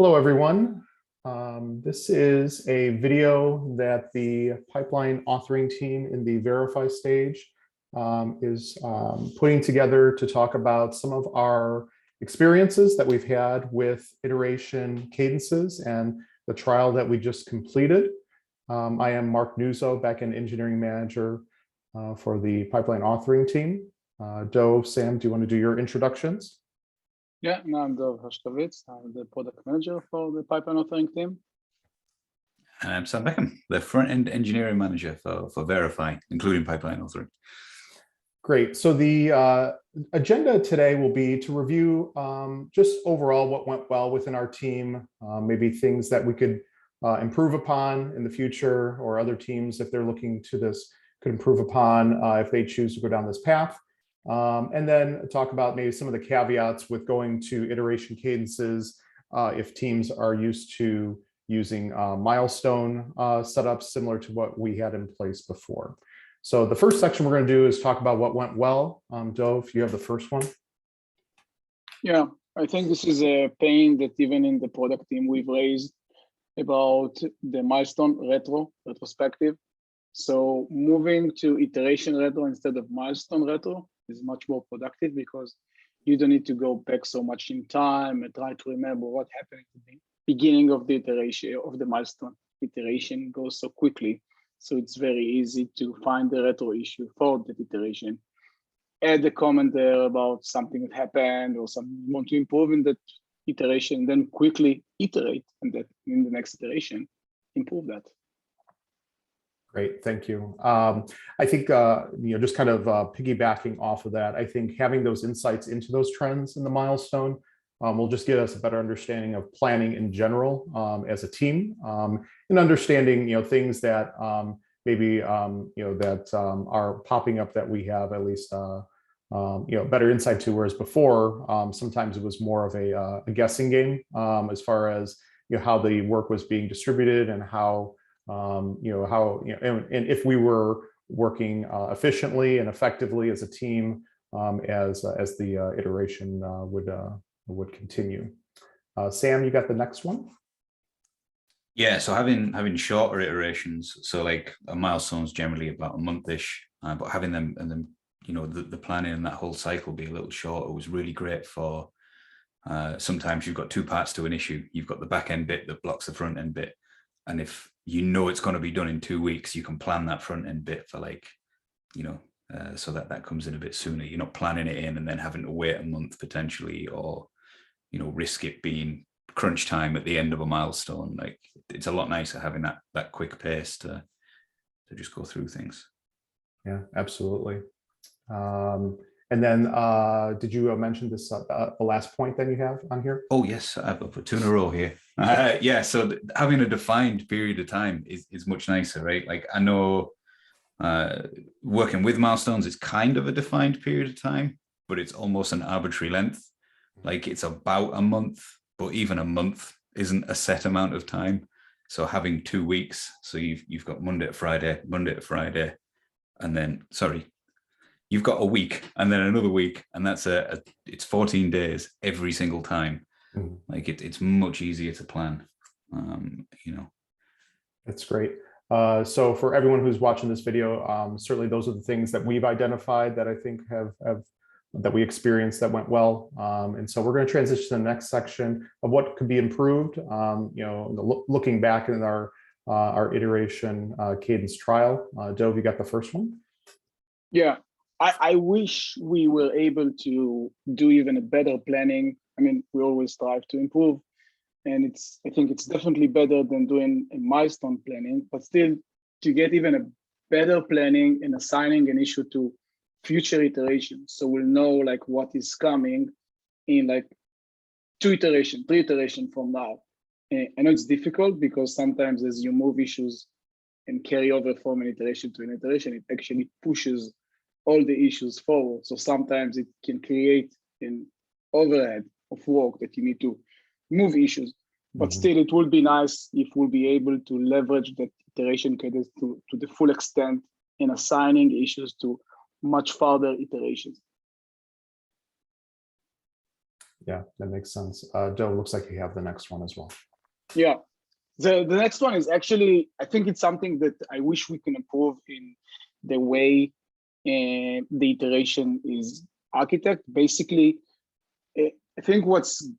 Hello, everyone. This is a video that the pipeline authoring team in the verify stage is putting together to talk about some of our experiences that we've had with iteration cadences and the trial that we just completed. I am Mark Nuzzo, backend engineering manager for the pipeline authoring team. Dov, Sam, do you want to do your introductions? Yeah, I'm Dov Hashkovitz. I'm the product manager for the pipeline authoring team. And I'm Sam Beckham, the front-end engineering manager for Verify, including pipeline authoring. Great. So the agenda today will be to review just overall what went well within our team, maybe things that we could improve upon in the future, or other teams, if they're looking to this, could improve upon if they choose to go down this path. And then talk about maybe some of the caveats with going to iteration cadences if teams are used to using milestone setups similar to what we had in place before. So the first section we're going to do is talk about what went well. Dov, you have the first one. Yeah, I think this is a pain that even in the product team we've raised about the milestone retrospective. So moving to iteration retro instead of milestone retro is much more productive because you don't need to go back so much in time and try to remember what happened at the beginning of the iteration of the milestone. Iteration goes so quickly, so it's very easy to find the retro issue for that iteration. Add a comment there about something that happened or something you want to improve in that iteration, then quickly iterate, and that in the next iteration, improve that. Great, thank you. I think just kind of piggybacking off of that, I think having those insights into those trends in the milestone will just give us a better understanding of planning in general as a team, and understanding things that maybe that are popping up that we have at least better insight to, whereas before sometimes it was more of a guessing game as far as how the work was being distributed and how. And if we were working efficiently and effectively as a team as the iteration would continue. Sam, you got the next one? Yeah, so having shorter iterations, so like a milestone's generally about a month-ish, but having them and then the planning and that whole cycle be a little shorter was really great for. Sometimes you've got two parts to an issue. You've got the back end bit that blocks the front end bit. And if it's going to be done in 2 weeks, you can plan that front end bit for so that comes in a bit sooner. You're not planning it in and then having to wait a month potentially, or, risk it being crunch time at the end of a milestone. Like, it's a lot nicer having that quick pace to just go through things. Yeah, absolutely. And then did you mention this, the last point that you have on here? Oh, yes, I've put two in a row here. Yeah, so having a defined period of time is much nicer, right? Like, I know working with milestones is kind of a defined period of time, but it's almost an arbitrary length. Like, it's about a month, but even a month isn't a set amount of time. So having 2 weeks, so you've got Monday to Friday, and then, you've got a week and then another week, and that's it's 14 days every single time. Mm-hmm. Like it's much easier to plan, That's great. So for everyone who's watching this video, certainly those are the things that we've identified that I think that we experienced that went well. And so we're going to transition to the next section of what could be improved, looking back in our iteration cadence trial. Dov, you got the first one? Yeah. I wish we were able to do even a better planning. I mean, we always strive to improve, and I think it's definitely better than doing a milestone planning, but still to get even a better planning and assigning an issue to future iterations. So we'll know like what is coming in like 3 iterations from now. And I know it's difficult because sometimes as you move issues and carry over from an iteration to an iteration, it actually pushes all the issues forward. So sometimes it can create an overhead of work that you need to move issues. But still, it would be nice if we'll be able to leverage that iteration cadence to the full extent in assigning issues to much further iterations. Yeah, that makes sense. Joe, looks like you have the next one as well. Yeah. The next one is actually, I think it's something that I wish we can improve in the way the iteration is architect. Basically, I think what's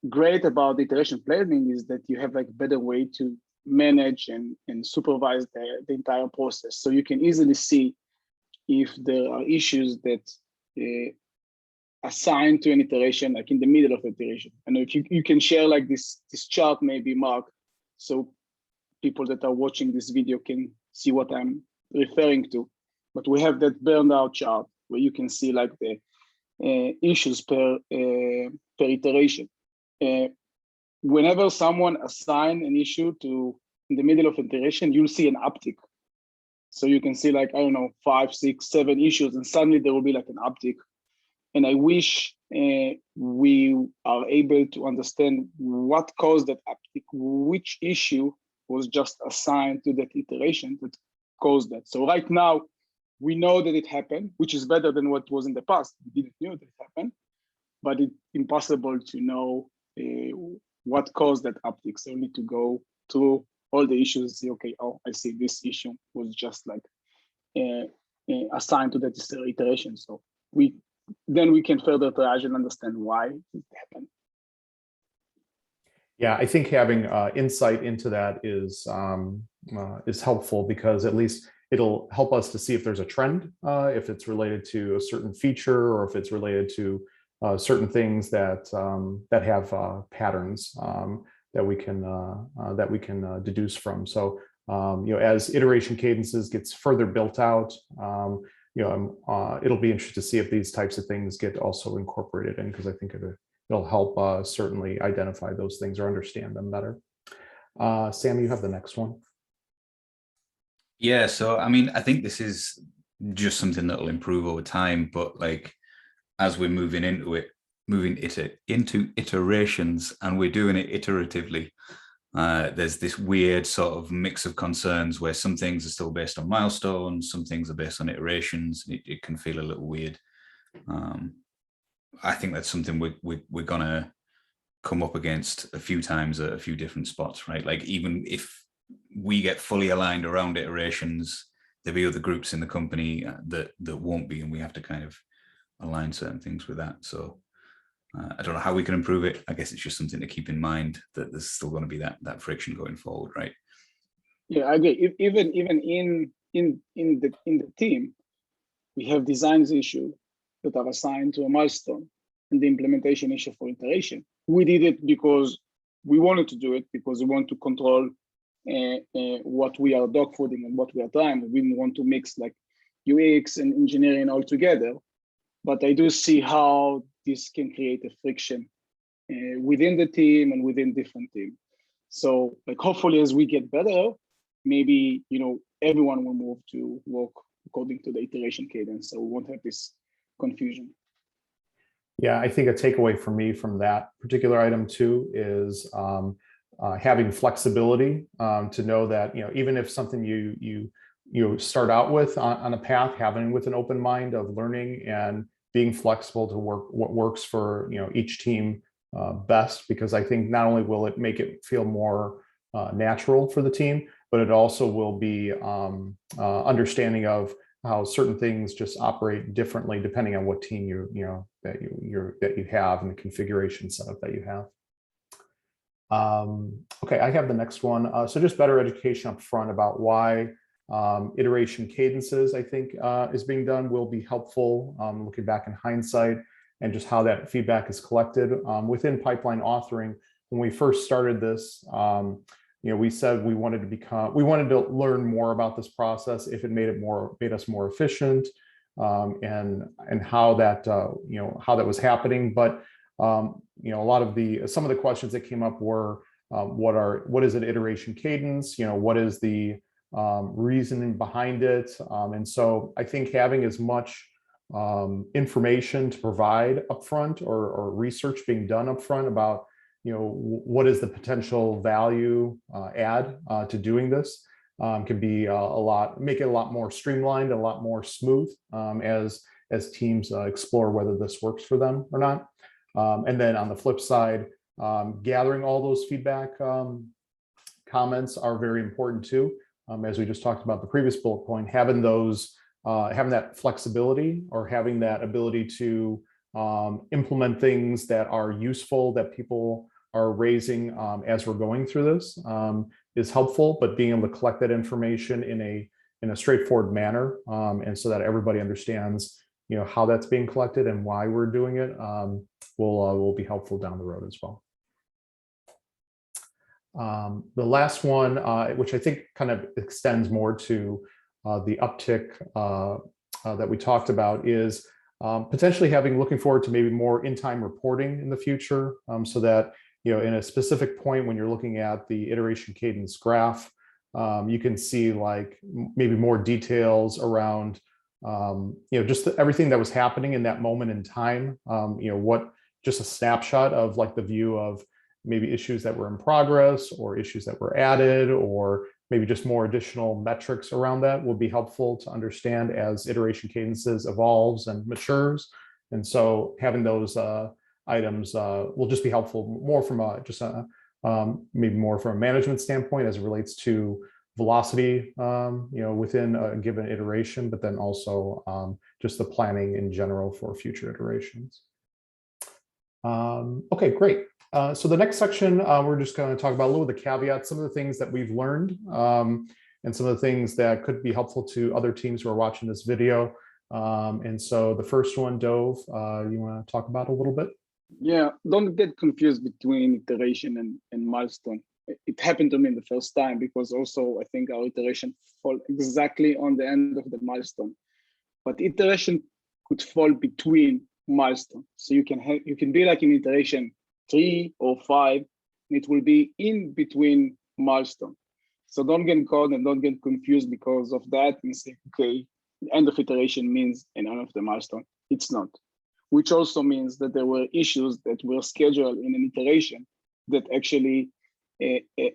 great about iteration planning is that you have like better way to manage and supervise the entire process. So you can easily see if there are issues that assigned to an iteration, like in the middle of iteration. And if you can share like this chart, maybe Mark, so people that are watching this video can see what I'm referring to. But we have that burned out chart where you can see like the issues per iteration. Whenever someone assign an issue to in the middle of iteration, you'll see an uptick. So you can see like, I don't know, 5, 6, 7 issues, and suddenly there will be like an uptick. And I wish we are able to understand what caused that uptick, which issue was just assigned to that iteration that caused that. So right now, we know that it happened, which is better than what was in the past. We didn't know that it happened, but it's impossible to know what caused that uptick. So we need to go through all the issues and see, okay, oh, I see this issue was just like assigned to that iteration. So then we can further triage and understand why it happened. Yeah, I think having insight into that is helpful, because at least it'll help us to see if there's a trend, if it's related to a certain feature, or if it's related to certain things that that have patterns that we can deduce from. So as iteration cadences gets further built out, it'll be interesting to see if these types of things get also incorporated in, because I think it'll help certainly identify those things or understand them better. Sam, you have the next one. Yeah, so I mean, I think this is just something that will improve over time, but like as we're moving into it, into iterations, and we're doing it iteratively, there's this weird sort of mix of concerns where some things are still based on milestones, some things are based on iterations. It can feel a little weird. I think that's something we're gonna come up against a few times at a few different spots, right? Like even if we get fully aligned around iterations, there'll be other groups in the company that won't be, and we have to kind of align certain things with that. So I don't know how we can improve it. I guess it's just something to keep in mind, that there's still going to be that friction going forward, right? Yeah, I agree. Even in the team, we have designs issue that are assigned to a milestone, and the implementation issue for iteration. We did it because we wanted to do it, because we want to control what we are dogfooding and what we are trying. We didn't want to mix like UX and engineering all together. But I do see how this can create a friction within the team and within different teams. So like hopefully as we get better, maybe everyone will move to work according to the iteration cadence, so we won't have this confusion. Yeah, I think a takeaway for me from that particular item too is having flexibility to know that even if something you start out with on a path, having with an open mind of learning and being flexible to work what works for each team best, because I think not only will it make it feel more natural for the team, but it also will be understanding of how certain things just operate differently depending on what team that you have and the configuration setup that you have. Okay, I have the next one. So just better education up front about why iteration cadences, I think, is being done will be helpful looking back in hindsight, and just how that feedback is collected within pipeline authoring. When we first started this, we said we wanted to learn more about this process, if it made us more efficient, and how that how that was happening. But a lot of some of the questions that came up were what is an iteration cadence? What is the reasoning behind it? And so I think having as much information to provide upfront, or research being done upfront about what is the potential value add to doing this can be make it a lot more streamlined, a lot more smooth as teams explore whether this works for them or not. And then on the flip side, gathering all those feedback comments are very important too. As we just talked about the previous bullet point, having those, having that flexibility or having that ability to implement things that are useful that people are raising as we're going through this is helpful, but being able to collect that information in a straightforward manner, and so that everybody understands, how that's being collected and why we're doing it, will be helpful down the road as well. The last one, which I think kind of extends more to the uptick that we talked about, is potentially looking forward to maybe more in-time reporting in the future, so that in a specific point when you're looking at the iteration cadence graph, you can see like maybe more details around just everything that was happening in that moment in time. What just a snapshot of like the view of maybe issues that were in progress or issues that were added, or maybe just more additional metrics around that will be helpful to understand as iteration cadences evolves and matures. And so having those items will just be helpful more from maybe more from a management standpoint as it relates to velocity, within a given iteration, but then also just the planning in general for future iterations. Okay, great. So the next section, we're just going to talk about a little of the caveats, some of the things that we've learned, and some of the things that could be helpful to other teams who are watching this video. And so the first one, Dove, you want to talk about a little bit? Yeah, don't get confused between iteration and milestone. It happened to me the first time because also I think our iteration fall exactly on the end of the milestone, but iteration could fall between milestones. So you can be like in iteration 3 or 5, and it will be in between milestone. So don't get caught and don't get confused because of that and say, okay, the end of iteration means an end of the milestone. It's not. Which also means that there were issues that were scheduled in an iteration that actually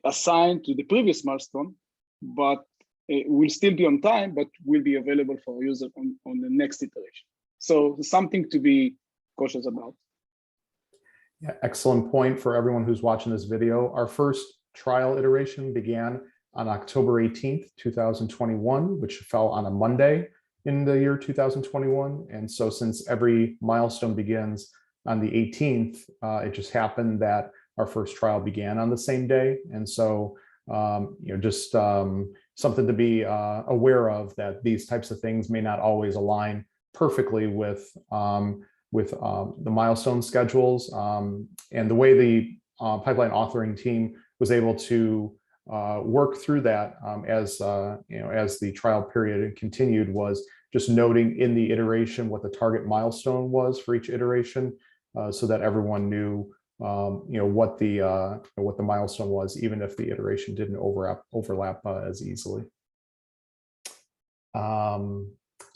assigned to the previous milestone, but will still be on time, but will be available for user on the next iteration. So something to be cautious about. Yeah, excellent point for everyone who's watching this video. Our first trial iteration began on October 18th, 2021, which fell on a Monday in the year 2021. And so since every milestone begins on the 18th, it just happened that our first trial began on the same day. And so, just something to be aware of, that these types of things may not always align perfectly with the milestone schedules. And the way the pipeline authoring team was able to work through that as the trial period continued was just noting in the iteration what the target milestone was for each iteration, so that everyone knew what the milestone was, even if the iteration didn't overlap as easily.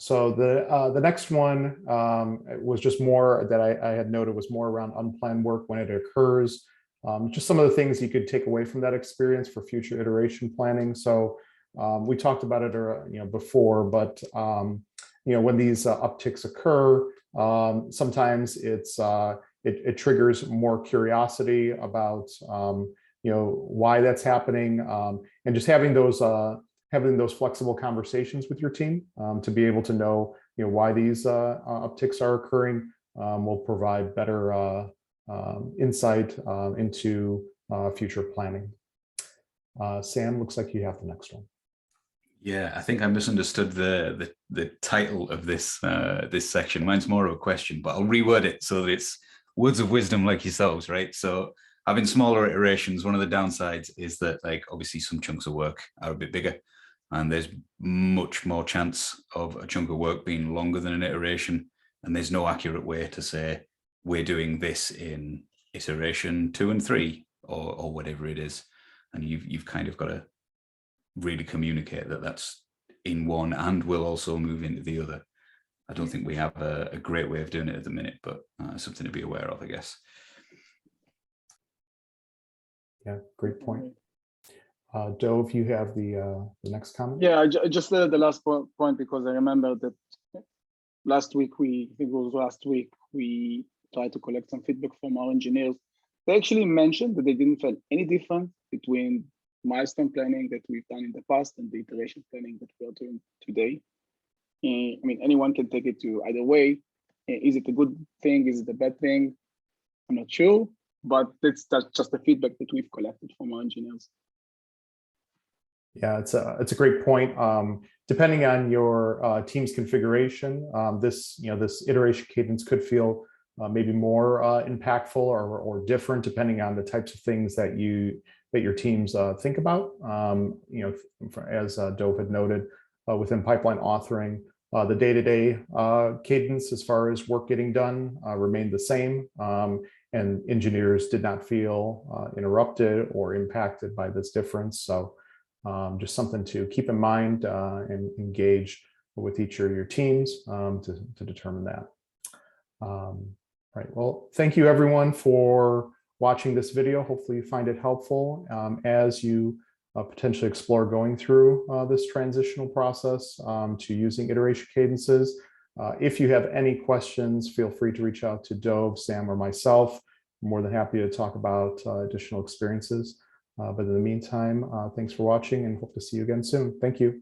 So the next one was just more that I had noted was more around unplanned work when it occurs. Just some of the things you could take away from that experience for future iteration planning. So we talked about it before, but when these upticks occur, sometimes it triggers more curiosity about why that's happening, and just having those flexible conversations with your team to be able to know why these upticks are occurring will provide better insight into future planning. Sam, looks like you have the next one. Yeah, I think I misunderstood the title of this this section. Mine's more of a question, but I'll reword it so that it's words of wisdom like yourselves, right? So having smaller iterations, one of the downsides is that, like, obviously some chunks of work are a bit bigger, and there's much more chance of a chunk of work being longer than an iteration, and there's no accurate way to say we're doing this in iteration 2 and 3 or whatever it is, and you've kind of got to really communicate that that's in one and will also move into the other. I don't think we have a great way of doing it at the minute, but something to be aware of, I guess. Yeah, great point. Dove, you have the next comment? Yeah, I just the last point because I remember that last week we tried to collect some feedback from our engineers. They actually mentioned that they didn't feel any difference between milestone planning that we've done in the past and the iteration planning that we are doing today. I mean, anyone can take it to either way. Is it a good thing? Is it a bad thing? I'm not sure, but that's just the feedback that we've collected from our engineers. Yeah, it's a great point. Depending on your team's configuration, this iteration cadence could feel maybe more impactful or different depending on the types of things that your teams think about. As Dove had noted, within pipeline authoring, the day-to-day cadence as far as work getting done remained the same, and engineers did not feel interrupted or impacted by this difference. So just something to keep in mind and engage with each of your teams to determine that. Right. Well, thank you everyone for watching this video. Hopefully you find it helpful as you potentially explore going through this transitional process to using iteration cadences. If you have any questions, feel free to reach out to Dove, Sam, or myself. I'm more than happy to talk about additional experiences. But in the meantime, thanks for watching and hope to see you again soon. Thank you.